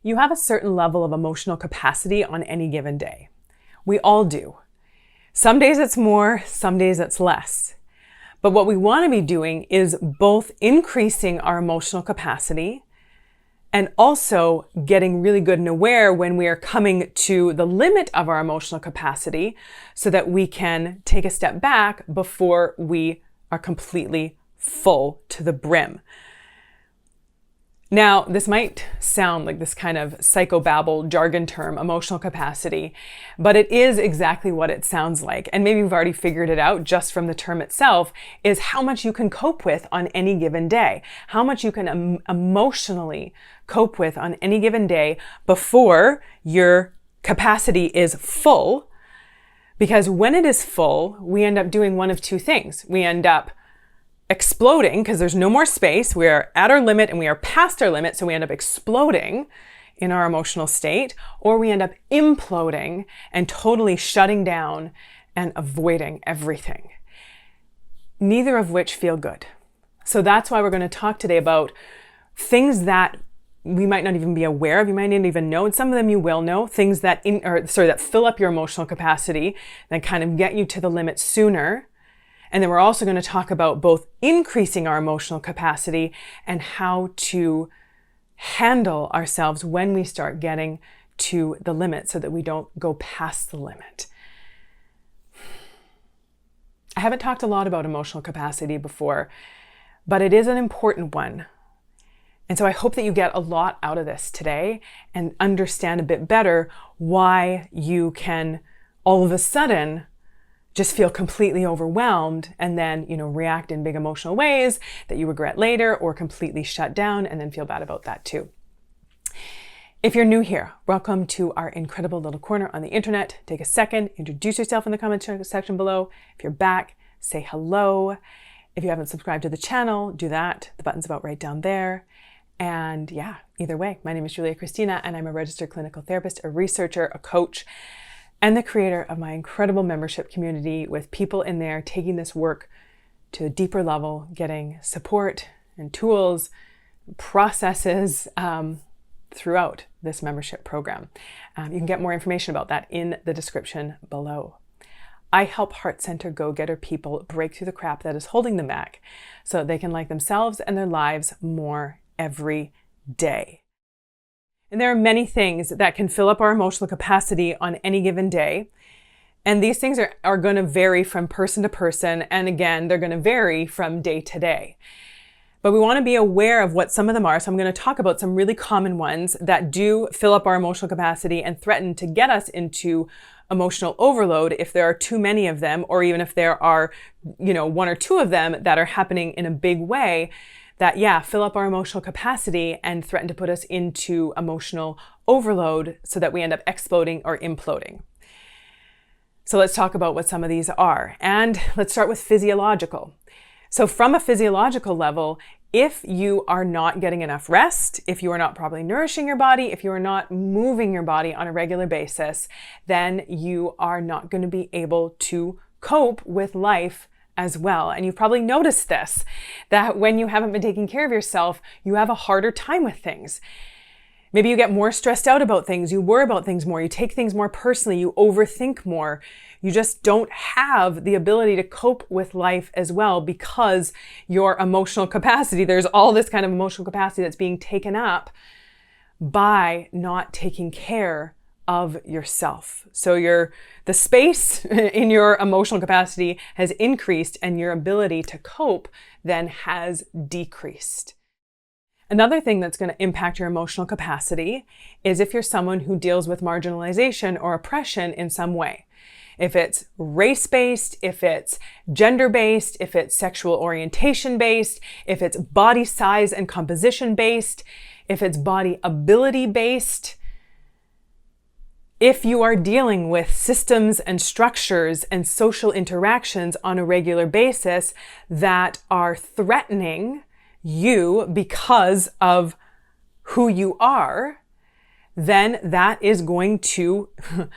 You have a certain level of emotional capacity on any given day. We all do. Some days it's more, some days it's less. But what we want to be doing is both increasing our emotional capacity and also getting really good and aware when we are coming to the limit of our emotional capacity so that we can take a step back before we are completely full to the brim. Now, this might sound like this kind of psychobabble jargon term, emotional capacity, but it is exactly what it sounds like. And maybe you've already figured it out just from the term itself, is how much you can cope with on any given day, how much you can emotionally cope with on any given day before your capacity is full. Because when it is full, we end up doing one of two things. We end up exploding because there's no more space. We are at our limit and we are past our limit. So we end up exploding in our emotional state, or we end up imploding and totally shutting down and avoiding everything. Neither of which feel good. So that's why we're going to talk today about things that we might not even be aware of, you might not even know, and some of them you will know, things that that fill up your emotional capacity, that kind of get you to the limit sooner. And then we're also going to talk about both increasing our emotional capacity and how to handle ourselves when we start getting to the limit so that we don't go past the limit. I haven't talked a lot about emotional capacity before, but it is an important one. And so I hope that you get a lot out of this today and understand a bit better why you can all of a sudden just feel completely overwhelmed and then, react in big emotional ways that you regret later, or completely shut down and then feel bad about that too. If you're new here, welcome to our incredible little corner on the internet. Take a second, introduce yourself in the comment section below. If you're back, say hello. If you haven't subscribed to the channel, do that. The button's about right down there. And yeah, either way, my name is Kristina, and I'm a registered clinical therapist, a researcher, a coach, and the creator of my incredible membership community with people in there taking this work to a deeper level, getting support and tools, processes throughout this membership program. You can get more information about that in the description below. I help heart center go-getter people break through the crap that is holding them back so that they can like themselves and their lives more every day. And there are many things that can fill up our emotional capacity on any given day. And these things are going to vary from person to person. And again, they're going to vary from day to day. But we want to be aware of what some of them are. So I'm going to talk about some really common ones that do fill up our emotional capacity and threaten to get us into emotional overload if there are too many of them, or even if there are, one or two of them that are happening in a big way that, fill up our emotional capacity and threaten to put us into emotional overload so that we end up exploding or imploding. So let's talk about what some of these are. And let's start with physiological. So from a physiological level, if you are not getting enough rest, if you are not properly nourishing your body, if you are not moving your body on a regular basis, then you are not going to be able to cope with life as well. And you've probably noticed this, that when you haven't been taking care of yourself, you have a harder time with things. Maybe you get more stressed out about things, you worry about things more, you take things more personally, you overthink more. You just don't have the ability to cope with life as well because your emotional capacity, there's all this kind of emotional capacity that's being taken up by not taking care of yourself. So the space in your emotional capacity has increased and your ability to cope then has decreased. Another thing that's going to impact your emotional capacity is if you're someone who deals with marginalization or oppression in some way. If it's race-based, if it's gender-based, if it's sexual orientation-based, if it's body size and composition-based, if it's body ability-based, if you are dealing with systems and structures and social interactions on a regular basis that are threatening you because of who you are, then that is going to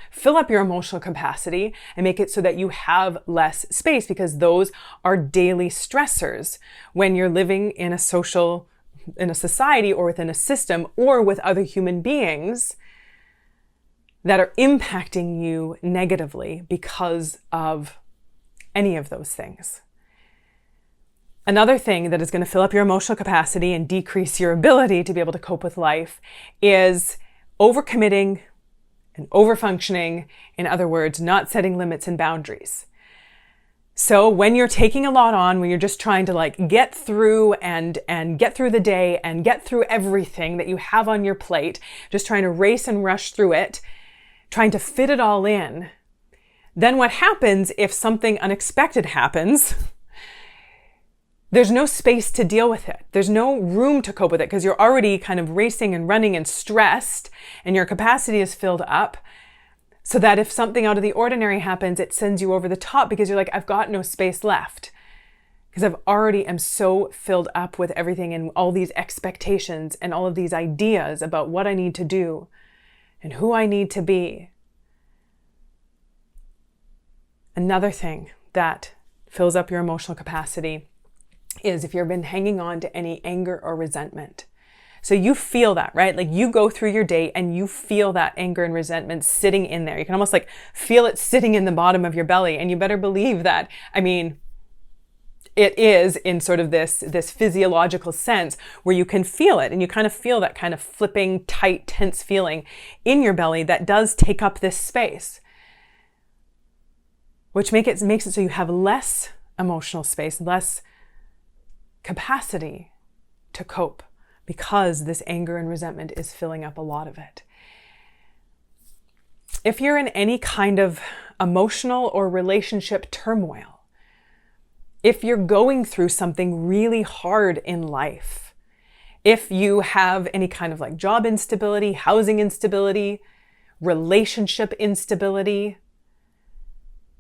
fill up your emotional capacity and make it so that you have less space, because those are daily stressors when you're living in a social in a society or within a system or with other human beings that are impacting you negatively because of any of those things. Another thing that is going to fill up your emotional capacity and decrease your ability to be able to cope with life is overcommitting and overfunctioning. In other words, not setting limits and boundaries. So when you're taking a lot on, when you're just trying to get through and get through the day and get through everything that you have on your plate, just trying to race and rush through it, trying to fit it all in, then what happens if something unexpected happens? There's no space to deal with it. There's no room to cope with it because you're already kind of racing and running and stressed and your capacity is filled up. So that if something out of the ordinary happens, it sends you over the top because you're like, I've got no space left. Because I've already am so filled up with everything and all these expectations and all of these ideas about what I need to do and who I need to be. Another thing that fills up your emotional capacity is if you've been hanging on to any anger or resentment. So you feel that, right? Like you go through your day and you feel that anger and resentment sitting in there. You can almost feel it sitting in the bottom of your belly. And you better believe that, it is in sort of this physiological sense where you can feel it and you kind of feel that kind of flipping, tight, tense feeling in your belly that does take up this space, which makes it so you have less emotional space, less capacity to cope, because this anger and resentment is filling up a lot of it. If you're in any kind of emotional or relationship turmoil, if you're going through something really hard in life, if you have any kind of job instability, housing instability, relationship instability,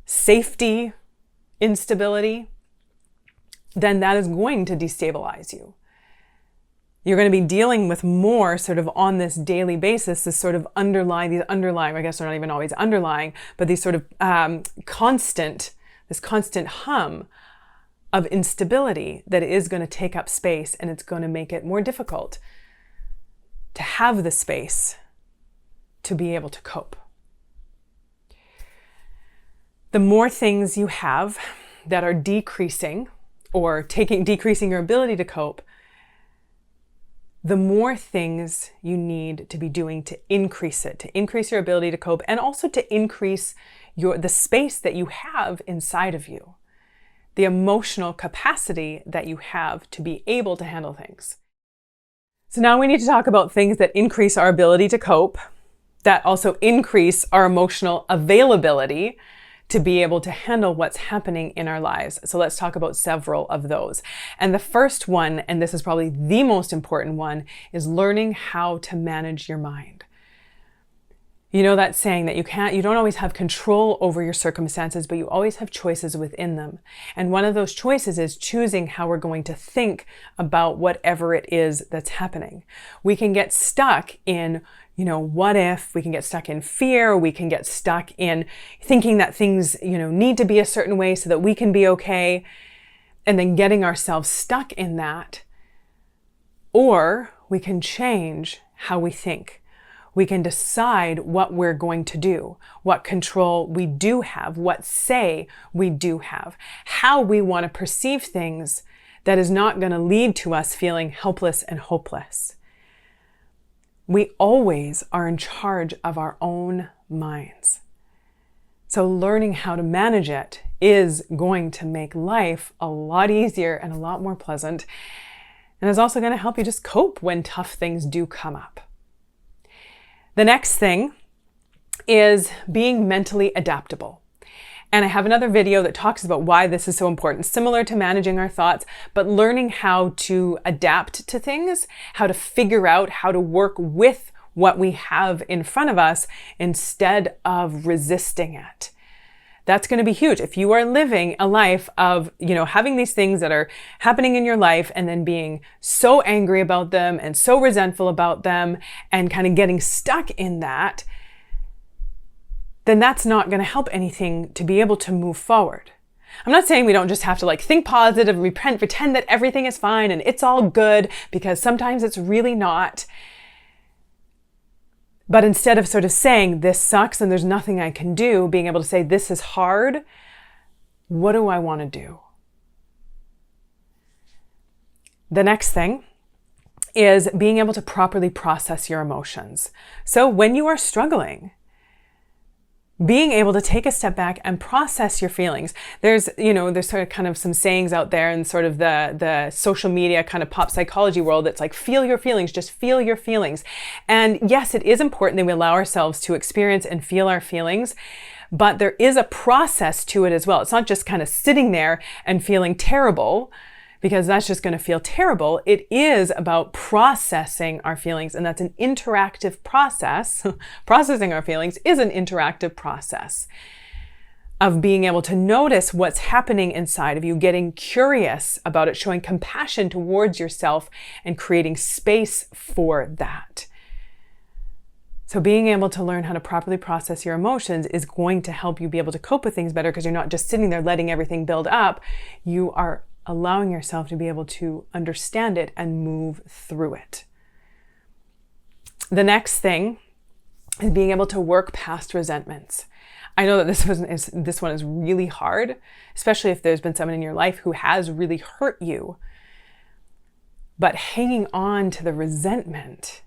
safety instability, then that is going to destabilize you. You're going to be dealing with more sort of on this daily basis, these underlying, I guess they're not even always underlying, but these sort of constant hum of instability that is going to take up space, and it's going to make it more difficult to have the space to be able to cope. The more things you have that are decreasing or decreasing your ability to cope, the more things you need to be doing to increase it, to increase your ability to cope, and also to increase the space that you have inside of you, the emotional capacity that you have to be able to handle things. So now we need to talk about things that increase our ability to cope, that also increase our emotional availability to be able to handle what's happening in our lives. So let's talk about several of those. And the first one, and this is probably the most important one, is learning how to manage your mind. You know that saying that you don't always have control over your circumstances, but you always have choices within them. And one of those choices is choosing how we're going to think about whatever it is that's happening. We can get stuck in, what if? We can get stuck in fear. We can get stuck in thinking that things, need to be a certain way so that we can be okay, and then getting ourselves stuck in that. Or we can change how we think. We can decide what we're going to do, what control we do have, what say we do have, how we want to perceive things that is not going to lead to us feeling helpless and hopeless. We always are in charge of our own minds. So learning how to manage it is going to make life a lot easier and a lot more pleasant. And it's also going to help you just cope when tough things do come up. The next thing is being mentally adaptable. And I have another video that talks about why this is so important, similar to managing our thoughts, but learning how to adapt to things, how to figure out how to work with what we have in front of us instead of resisting it. That's going to be huge. If you are living a life of, having these things that are happening in your life and then being so angry about them and so resentful about them and kind of getting stuck in that, then that's not going to help anything to be able to move forward. I'm not saying we don't just have to like think positive and pretend that everything is fine and it's all good, because sometimes it's really not. But instead of sort of saying this sucks and there's nothing I can do, being able to say this is hard, what do I want to do? The next thing is being able to properly process your emotions. So when you are struggling, being able to take a step back and process your feelings. There's sort of kind of some sayings out there in sort of the social media kind of pop psychology world that's like, feel your feelings, just feel your feelings. And yes, it is important that we allow ourselves to experience and feel our feelings, but there is a process to it as well. It's not just kind of sitting there and feeling terrible, because that's just going to feel terrible. It is about processing our feelings, and that's an interactive process. Processing our feelings is an interactive process of being able to notice what's happening inside of you, getting curious about it, showing compassion towards yourself, and creating space for that. So being able to learn how to properly process your emotions is going to help you be able to cope with things better, because you're not just sitting there letting everything build up. You are allowing yourself to be able to understand it and move through it. The next thing is being able to work past resentments. I know that this one is really hard, especially if there's been someone in your life who has really hurt you. But hanging on to the resentment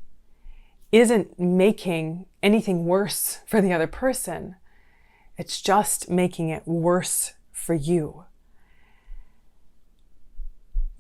isn't making anything worse for the other person. It's just making it worse for you.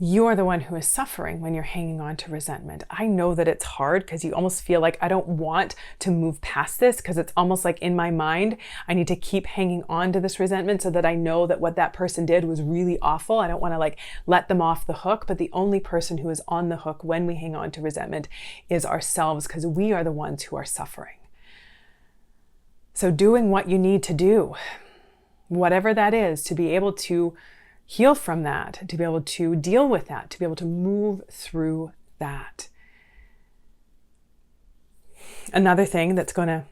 You're the one who is suffering when you're hanging on to resentment. I know that it's hard, because you almost feel like, I don't want to move past this, because it's almost like in my mind, I need to keep hanging on to this resentment so that I know that what that person did was really awful. I don't want to like let them off the hook, but the only person who is on the hook when we hang on to resentment is ourselves, because we are the ones who are suffering. So doing what you need to do, whatever that is, to be able to heal from that, to be able to deal with that, to be able to move through that. Another thing that's going to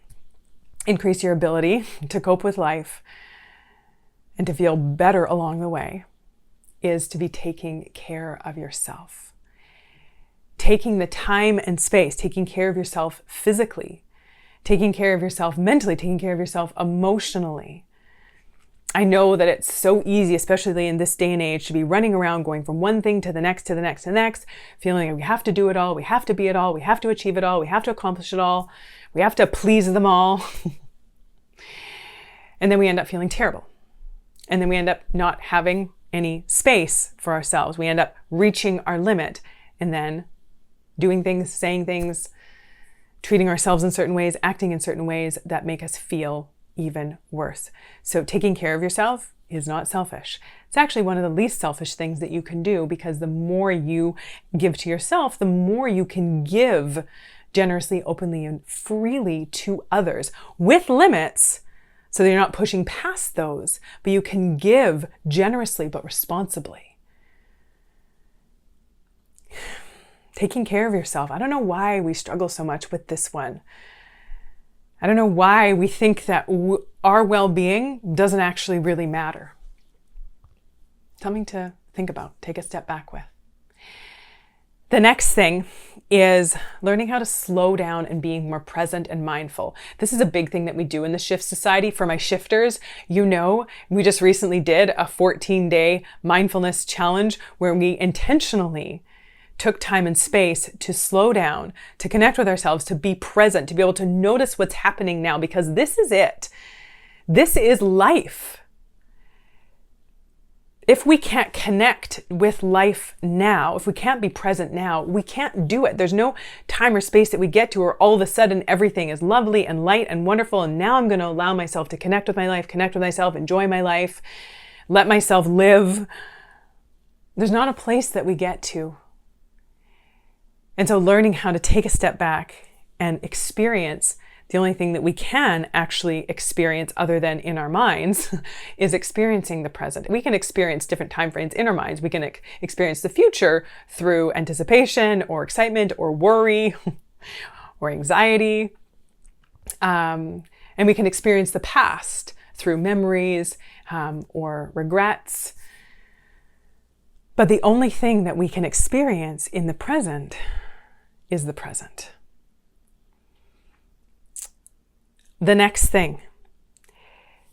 increase your ability to cope with life and to feel better along the way is to be taking care of yourself. Taking the time and space, taking care of yourself physically, taking care of yourself mentally, taking care of yourself emotionally. I know that it's so easy, especially in this day and age, to be running around going from one thing to the next, to the next, to the next, feeling like we have to do it all, we have to be it all, we have to achieve it all, we have to accomplish it all, we have to please them all. And then we end up feeling terrible. And then we end up not having any space for ourselves. We end up reaching our limit and then doing things, saying things, treating ourselves in certain ways, acting in certain ways that make us feel even worse. So taking care of yourself is not selfish. It's actually one of the least selfish things that you can do, because the more you give to yourself, the more you can give generously, openly, and freely to others with limits, so that you're not pushing past those, but you can give generously but responsibly. Taking care of yourself. I don't know why we struggle so much with this one. I don't know why we think that our well-being doesn't actually really matter. Something to think about, take a step back with. The next thing is learning how to slow down and being more present and mindful. This is a big thing that we do in the Shift Society. For my shifters, we just recently did a 14-day mindfulness challenge where we intentionally took time and space to slow down, to connect with ourselves, to be present, to be able to notice what's happening now, because this is it. This is life. If we can't connect with life now, if we can't be present now, we can't do it. There's no time or space that we get to where all of a sudden everything is lovely and light and wonderful, and now I'm going to allow myself to connect with my life, connect with myself, enjoy my life, let myself live. There's not a place that we get to. And so learning how to take a step back and experience the only thing that we can actually experience other than in our minds is experiencing the present. We can experience different time frames in our minds. We can experience the future through anticipation or excitement or worry or anxiety. And we can experience the past through memories or regrets. But the only thing that we can experience in the present is the present. The next thing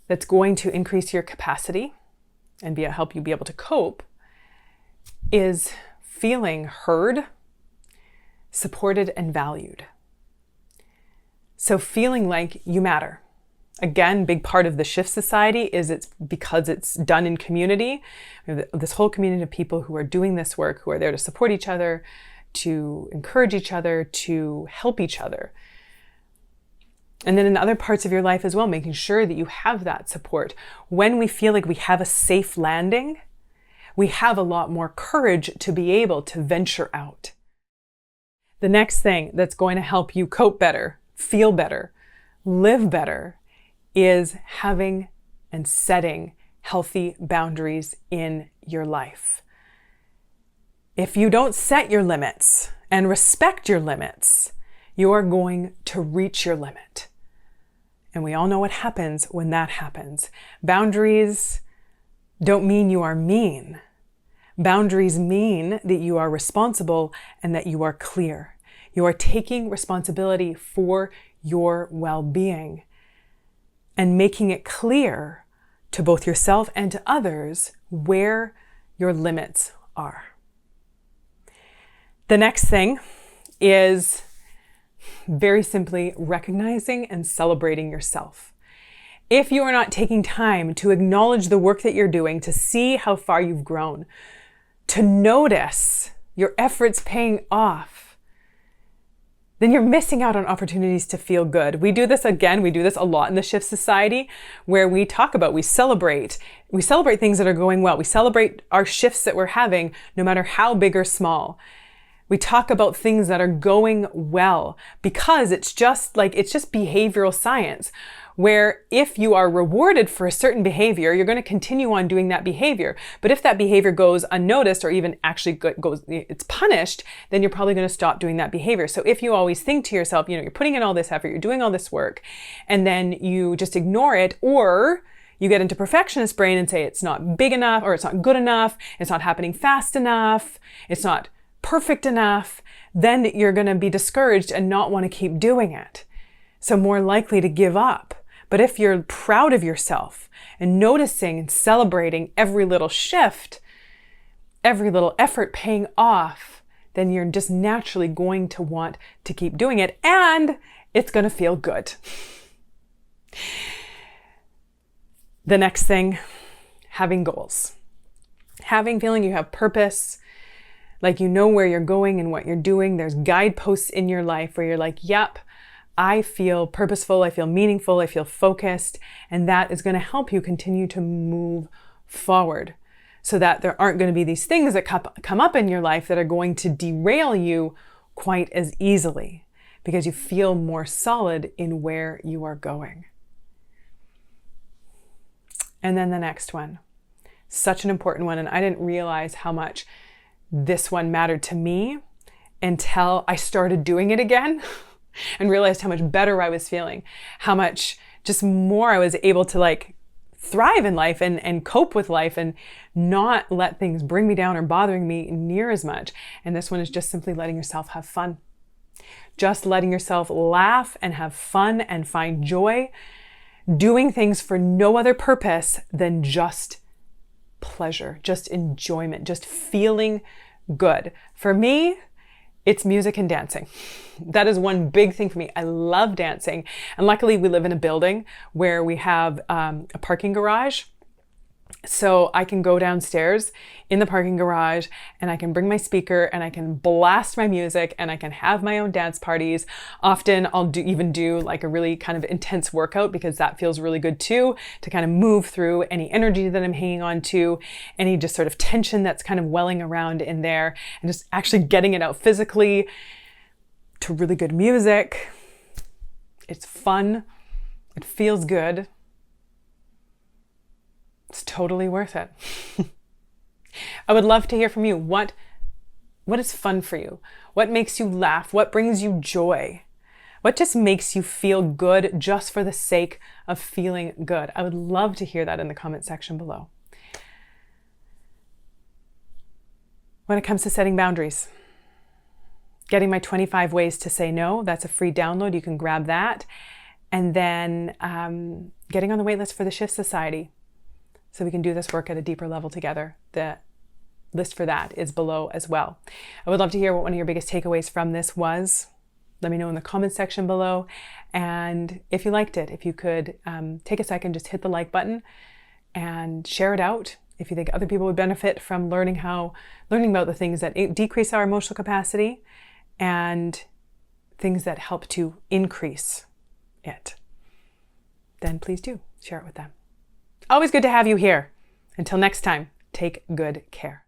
that's going to increase your capacity and help you be able to cope is feeling heard, supported, and valued. So feeling like you matter. Again, big part of the Shift Society is it's because it's done in community. We have this whole community of people who are doing this work, who are there to support each other, to encourage each other, to help each other. And then in other parts of your life as well, making sure that you have that support. When we feel like we have a safe landing, we have a lot more courage to be able to venture out. The next thing that's going to help you cope better, feel better, live better, is having and setting healthy boundaries in your life. If you don't set your limits and respect your limits, you are going to reach your limit. And we all know what happens when that happens. Boundaries don't mean you are mean. Boundaries mean that you are responsible and that you are clear. You are taking responsibility for your well-being and making it clear to both yourself and to others where your limits are. The next thing is very simply recognizing and celebrating yourself. If you are not taking time to acknowledge the work that you're doing, to see how far you've grown, to notice your efforts paying off, then you're missing out on opportunities to feel good. We do this a lot in the Shift Society, where we celebrate things that are going well. We celebrate our shifts that we're having, no matter how big or small. We talk about things that are going well, because it's just behavioral science, where if you are rewarded for a certain behavior, you're going to continue on doing that behavior. But if that behavior goes unnoticed or even actually it's punished, then you're probably going to stop doing that behavior. So if you always think to yourself, you're putting in all this effort, you're doing all this work, and then you just ignore it, or you get into perfectionist brain and say it's not big enough, or it's not good enough, it's not happening fast enough, it's not perfect enough, then you're going to be discouraged and not want to keep doing it. So more likely to give up. But if you're proud of yourself and noticing and celebrating every little shift, every little effort paying off, then you're just naturally going to want to keep doing it, and it's going to feel good. The next thing, having goals. Feeling you have purpose, like you know where you're going and what you're doing. There's guideposts in your life where you're like, yep, I feel purposeful, I feel meaningful, I feel focused, and that is going to help you continue to move forward, so that there aren't going to be these things that come up in your life that are going to derail you quite as easily, because you feel more solid in where you are going. And then the next one, such an important one, and I didn't realize how much this one mattered to me until I started doing it again and realized how much better I was feeling, how much just more I was able to thrive in life and cope with life and not let things bring me down or bothering me near as much. And this one is just simply letting yourself have fun. Just letting yourself laugh and have fun and find joy, doing things for no other purpose than just pleasure, just enjoyment, just feeling good. For me, it's music and dancing. That is one big thing for me. I love dancing. And luckily we live in a building where we have a parking garage. So I can go downstairs in the parking garage and I can bring my speaker and I can blast my music and I can have my own dance parties. Often I'll do like a really kind of intense workout, because that feels really good too, to kind of move through any energy that I'm hanging on to, any just sort of tension that's kind of welling around in there, and just actually getting it out physically to really good music. It's fun. It feels good. It's totally worth it. I would love to hear from you. What is fun for you? What makes you laugh? What brings you joy? What just makes you feel good just for the sake of feeling good? I would love to hear that in the comment section below. When it comes to setting boundaries, getting my 25 ways to say no, that's a free download. You can grab that. And then getting on the wait list for the Shift Society so we can do this work at a deeper level together. The list for that is below as well. I would love to hear what one of your biggest takeaways from this was. Let me know in the comment section below. And if you liked it, if you could take a second, just hit the like button and share it out. If you think other people would benefit from learning about the things that decrease our emotional capacity and things that help to increase it, then please do share it with them. Always good to have you here. Until next time, take good care.